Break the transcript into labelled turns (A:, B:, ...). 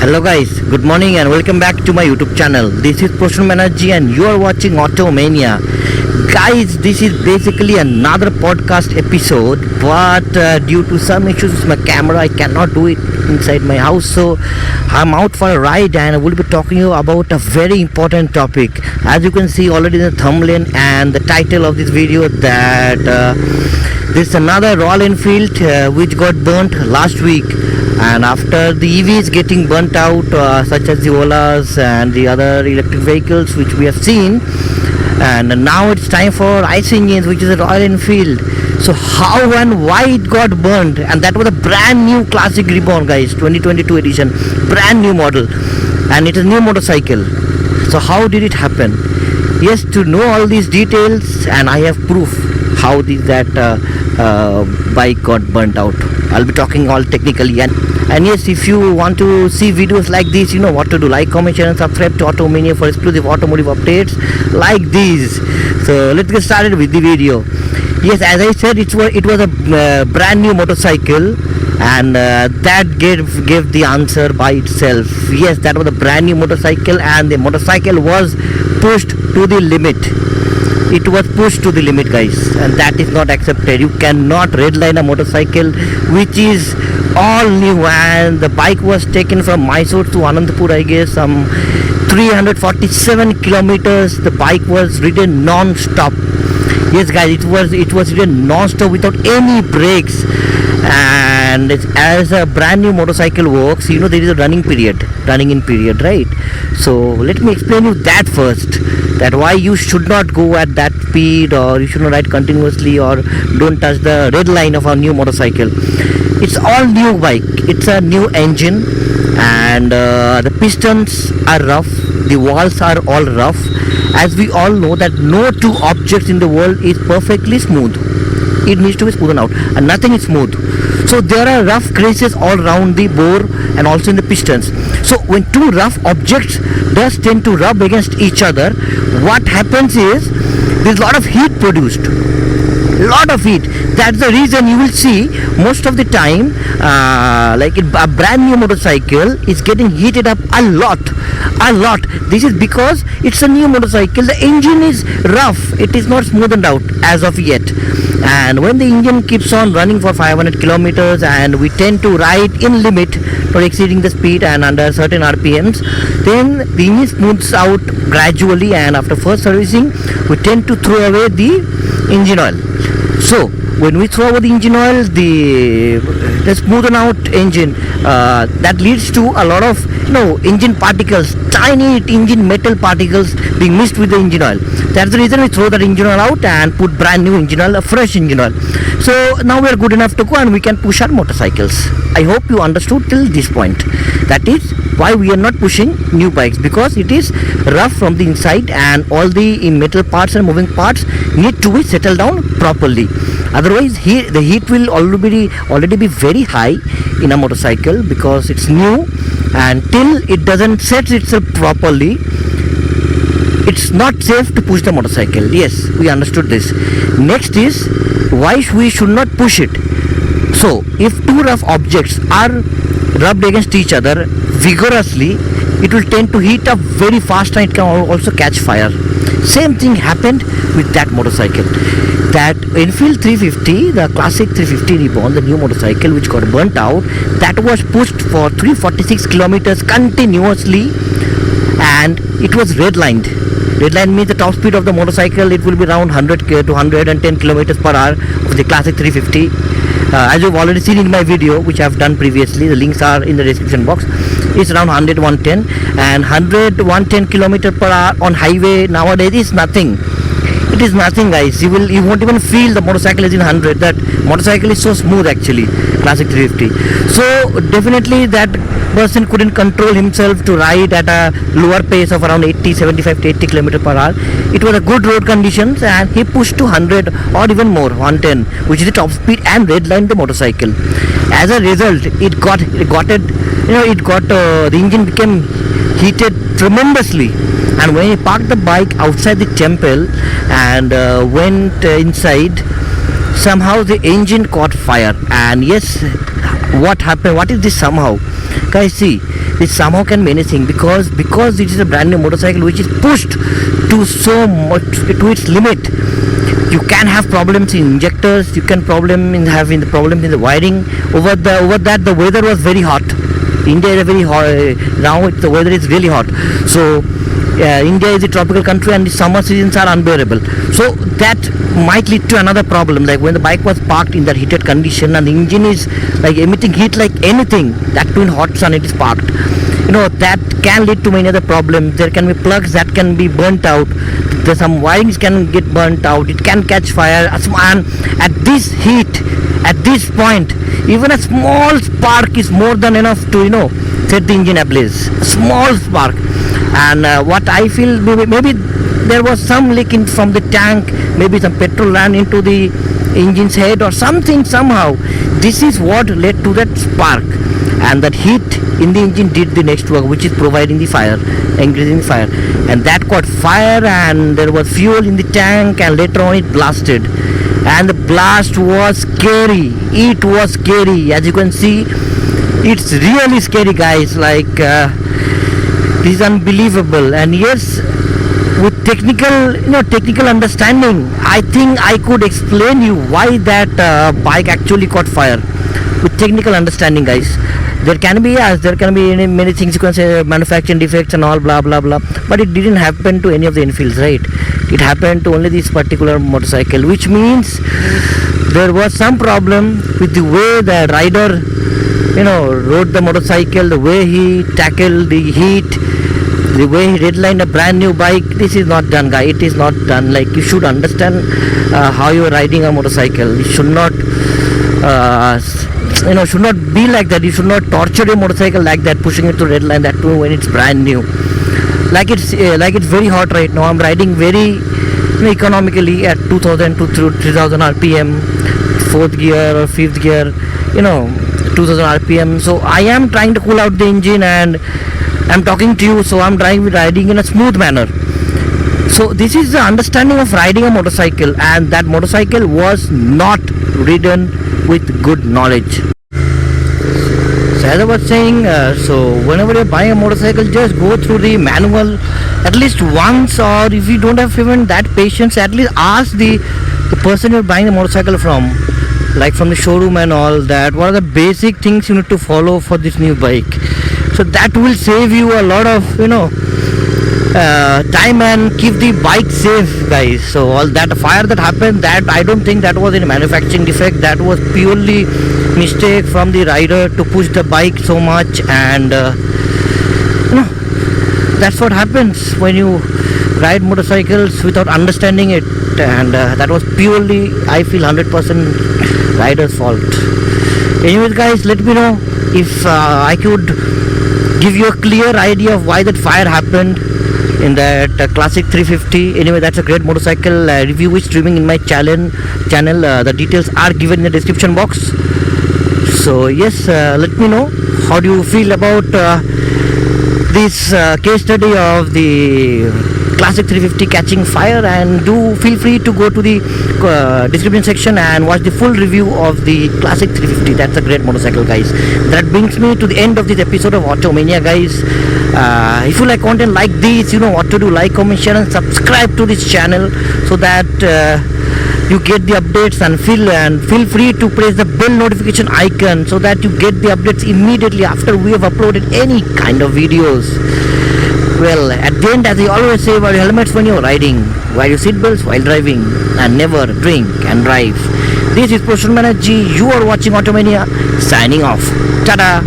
A: Hello guys, good morning and welcome back to my YouTube channel. This is Prashant Banerjee and you are watching Automania. Guys, this is basically another podcast episode, but due to some issues with my camera, I cannot do it inside my house. So I'm out for a ride and I will be talking to you about a very important topic. As you can see already in the thumbnail and the title of this video, that this is another Royal Enfield which got burnt last week. And after the EVs getting burnt out, such as the Olas and the other electric vehicles which we have seen, and now it's time for ICE engines, which is a Royal Enfield. So how and why it got burnt? And that was a brand new Classic Reborn, guys, 2022 edition, brand new model, and it is a new motorcycle. So how did it happen? Yes, to know all these details, and I have proof how that bike got burnt out. I'll be talking all technically, and yes, if you want to see videos like this, you know what to do. Like, comment, share and subscribe to Automania for exclusive automotive updates like these. So let's get started with the video. Yes, as I said, it was a brand new motorcycle, and that gave the answer by itself. Yes, that was a brand new motorcycle, and the motorcycle was pushed to the limit. It was pushed to the limit, guys, and that is not accepted. You cannot redline a motorcycle which is all new, and the bike was taken from Mysore to Anandapur, I guess, some 347 kilometers. The bike was ridden non-stop. Yes, guys, it was ridden non-stop without any brakes. And as a brand new motorcycle works, you know, there is a running in period, right? So let me explain you that first, that why you should not go at that speed, or you should not ride continuously, or don't touch the red line of a new motorcycle. It's all new bike, it's a new engine, and the pistons are rough, the walls are all rough. As we all know that no two objects in the world is perfectly smooth. It needs to be smoothed out, and nothing is smooth. So there are rough creases all around the bore and also in the pistons. So when two rough objects does tend to rub against each other, what happens is there's a lot of heat produced. Lot of heat. That's the reason you will see most of the time, like a brand new motorcycle is getting heated up a lot. This is because it's a new motorcycle. The engine is rough. It is not smoothened out as of yet. And when the engine keeps on running for 500 kilometers, and we tend to ride in limit for exceeding the speed and under certain RPMs, then the engine smooths out gradually, and after first servicing we tend to throw away the engine oil. So when we throw away the engine oil, the smoothen out engine, that leads to a lot of engine particles, tiny engine metal particles being mixed with the engine oil. That's the reason we throw that engine oil out and put brand new engine oil, a fresh engine oil. So now we are good enough to go and we can push our motorcycles. I hope you understood till this point. That is why we are not pushing new bikes, because it is rough from the inside, and all the metal parts and moving parts need to be settled down properly. Otherwise the heat will already be very high in a motorcycle, because it's new, and till it doesn't set itself properly, it's not safe to push the motorcycle. Yes, we understood this. Next is why we should not push it. So if two rough objects are rubbed against each other vigorously, it will tend to heat up very fast, and it can also catch fire. Same thing happened with that motorcycle. That Enfield 350, the Classic 350 Reborn, the new motorcycle which got burnt out, that was pushed for 346 kilometers continuously, and it was redlined. Redline means the top speed of the motorcycle, it will be around 100 to 110 kilometers per hour of the Classic 350. As you've already seen in my video which I have done previously, the links are in the description box. It's around 100 110, and 110 kilometers per hour on highway nowadays is nothing. It is nothing, guys. You won't even feel the motorcycle is in 100. That motorcycle is so smooth actually, Classic 350. So definitely that person couldn't control himself to ride at a lower pace of around 75 to 80 kilometers per hour. It was a good road conditions, and he pushed to 100 or even more, 110, which is the top speed, and redlined the motorcycle. As a result, the engine became heated tremendously, and when he parked the bike outside the temple and went inside, somehow the engine caught fire. And yes, What happened? What is this somehow? Guys, see, this somehow can be anything, because it is a brand new motorcycle which is pushed to so much, to its limit. You can have problems in injectors, you can having the problems in the wiring. Over that the weather was very hot. India is a very hot, now the weather is really hot. So India is a tropical country and the summer seasons are unbearable. So that might lead to another problem, like when the bike was parked in that heated condition and the engine is like emitting heat like anything, that too in hot sun it is parked. That can lead to many other problems. There can be plugs that can be burnt out. There's some wirings can get burnt out. It can catch fire. And at this heat, at this point, even a small spark is more than enough to set the engine ablaze. A small spark. And what I feel, maybe there was some leak from the tank. Maybe some petrol ran into the engine's head or something somehow. This is what led to that spark. And that heat in the engine did the next work, which is providing the fire, increasing the fire, and that caught fire, and there was fuel in the tank, and later on it blasted, and the blast was scary. It was scary, as you can see. It's really scary, guys. Like this is unbelievable. And yes, with technical understanding, I think I could explain you why that bike actually caught fire. With technical understanding, guys, there can be many things you can say, manufacturing defects and all, blah blah blah, but it didn't happen to any of the Enfields, right? It happened to only this particular motorcycle, which means there was some problem with the way the rider rode the motorcycle, the way he tackled the heat, the way he redlined a brand new bike. This is not done, guy. It is not done. Like, you should understand how you are riding a motorcycle. You should not should not be like that. You should not torture a motorcycle like that, pushing it to red line, that too when it's brand new. Like it's very hot right now. I'm riding very economically at 2000 to 3000 rpm, fourth gear or fifth gear, 2000 rpm. So I am trying to cool out the engine, and I'm talking to you, so I'm riding in a smooth manner. So this is the understanding of riding a motorcycle, and that motorcycle was not ridden with good knowledge. So as I was saying, so whenever you're buying a motorcycle, just go through the manual at least once, or if you don't have even that patience, at least ask the person you're buying the motorcycle from, like from the showroom and all that, what are the basic things you need to follow for this new bike. So that will save you a lot of time and keep the bike safe, guys. So all that fire that happened, that I don't think that was any manufacturing defect. That was purely mistake from the rider to push the bike so much, and that's what happens when you ride motorcycles without understanding it. And that was purely, I feel, 100% rider's fault. Anyways, guys, let me know if I could give you a clear idea of why that fire happened in that classic 350. Anyway, that's a great motorcycle. Review is streaming in my channel. The details are given in the description box. So yes, let me know how do you feel about this case study of the classic 350 catching fire, and do feel free to go to the description section and watch the full review of the classic 350. That's a great motorcycle, guys. That brings me to the end of this episode of Automania, guys. If you like content like this, you know what to do. Like, comment, share and subscribe to this channel so that you get the updates, and feel free to press the bell notification icon so that you get the updates immediately after we have uploaded any kind of videos. Well, at the end, as I always say, wear your helmets when you're riding, wear your seatbelts while driving, and never drink and drive. This is Purushottam Banerjee. You are watching Automania. Signing off. Ta-da.